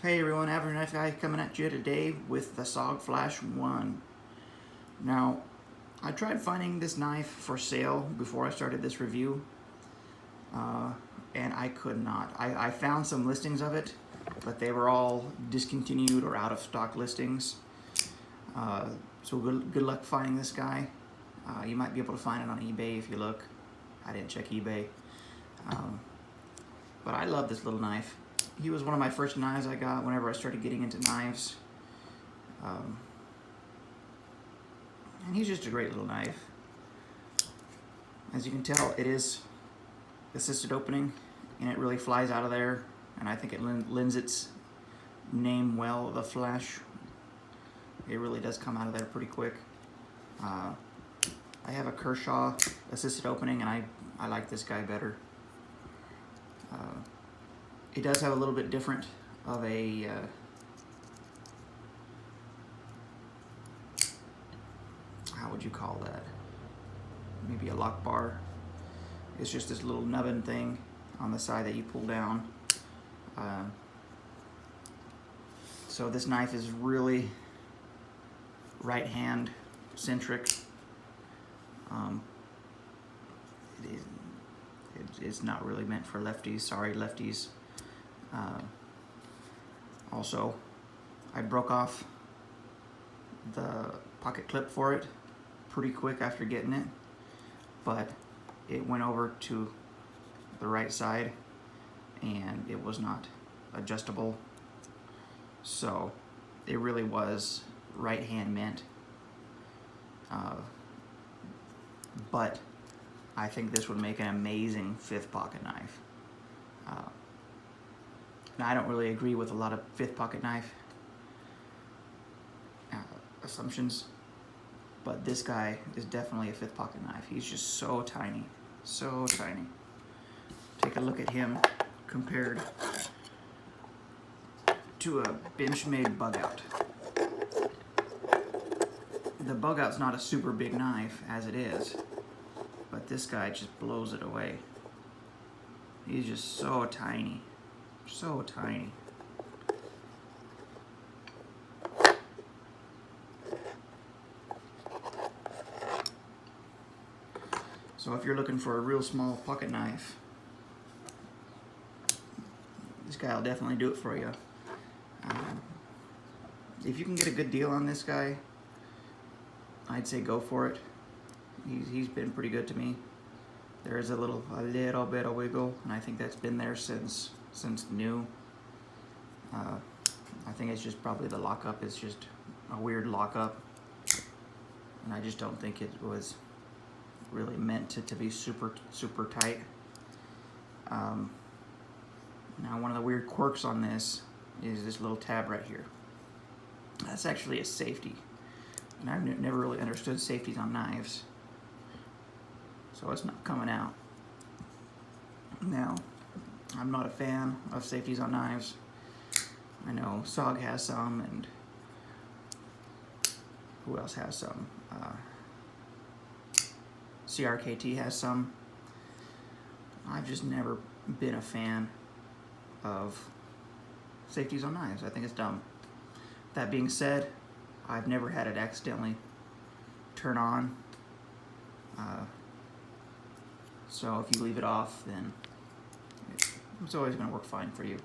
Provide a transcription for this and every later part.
Hey everyone, Average Knife Guy coming at you today with the SOG Flash I. Now, I tried finding this knife for sale before I started this review, and I could not. I found some listings of it, but they were all discontinued or out of stock listings. So good luck finding this guy. You might be able to find it on eBay if you look. I didn't check eBay. But I love this little knife. He was one of my first knives I got whenever I started getting into knives. And he's just a great little knife. As you can tell, it is assisted opening, and it really flies out of there. And I think it lends its name well, the Flash. It really does come out of there pretty quick. I have a Kershaw assisted opening, and I like this guy better. It does have a little bit different of a how would you call that? Maybe a lock bar. It's just this little nubbin thing on the side that you pull down. So this knife is really right hand centric. It's not really meant for lefties. Sorry, lefties. Also, I broke off the pocket clip for it pretty quick after getting it, but it went over to the right side and it was not adjustable, so it really was right hand meant. But I think this would make an amazing fifth pocket knife. Now, I don't really agree with a lot of fifth pocket knife assumptions, but this guy is definitely a fifth pocket knife. He's just so tiny, so tiny. Take a look at him compared to a Benchmade bug out. The bug out's not a super big knife as it is, but this guy just blows it away. He's just so tiny, so tiny. So if you're looking for a real small pocket knife, this guy will definitely do it for you. If you can get a good deal on this guy, I'd say go for it. He's been pretty good to me. There is a little bit of wiggle, and I think that's been there since new. I think it's just probably the lockup is just a weird lockup, and I just don't think it was really meant to be super tight. Now, one of the weird quirks on this is this little tab right here. That's actually a safety, and I've never really understood safeties on knives, so it's not coming out. Now, I'm not a fan of safeties on knives. I know SOG has some, and who else has some? CRKT has some. I've just never been a fan of safeties on knives. I think it's dumb. That being said, I've never had it accidentally turn on. So if you leave it off, then it's always going to work fine for you.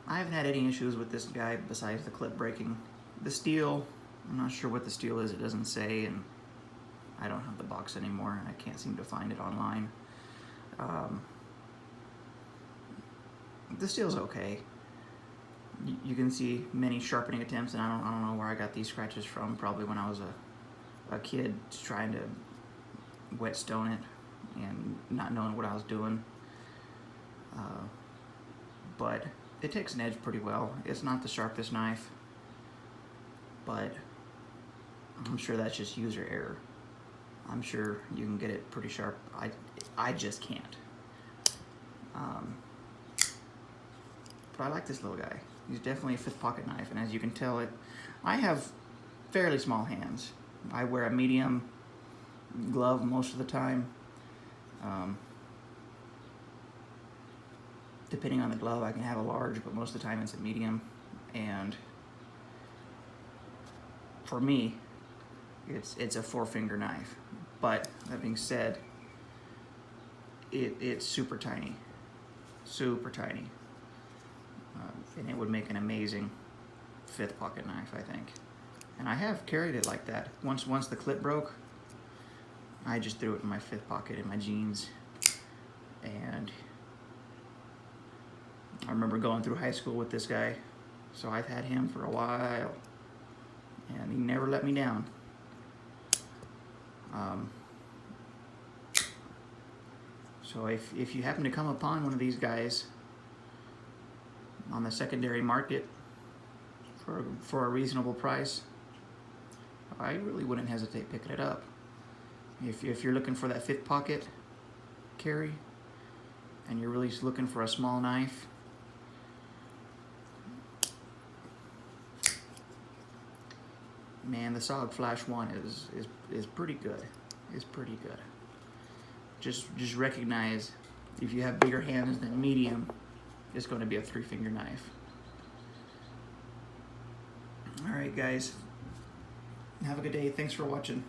I haven't had any issues with this guy besides the clip breaking. The steel, I'm not sure what the steel is. It doesn't say, and I don't have the box anymore, and I can't seem to find it online. The steel's okay. You can see many sharpening attempts, and I don't know where I got these scratches from. Probably when I was a kid trying to whetstone it and not knowing what I was doing. But it takes an edge pretty well. It's not the sharpest knife, but I'm sure that's just user error. I'm sure you can get it pretty sharp. I just can't. But I like this little guy. He's definitely a fifth pocket knife, and as you can tell, I have fairly small hands. I wear a medium glove most of the time. depending on the glove, I can have a large, but most of the time it's a medium. And for me, it's a 4-finger knife. But that being said, it's super tiny, and it would make an amazing 5th pocket knife, I think. And I have carried it like that. Once the clip broke, I just threw it in my 5th pocket in my jeans. And I remember going through high school with this guy, so I've had him for a while, and he never let me down. So if you happen to come upon one of these guys on the secondary market for a reasonable price, I really wouldn't hesitate picking it up. If you're looking for that 5th pocket carry, and you're really looking for a small knife, man, the SOG Flash I is pretty good. It's pretty good. Just recognize, if you have bigger hands than medium, it's going to be a 3-finger knife. All right, guys. Have a good day. Thanks for watching.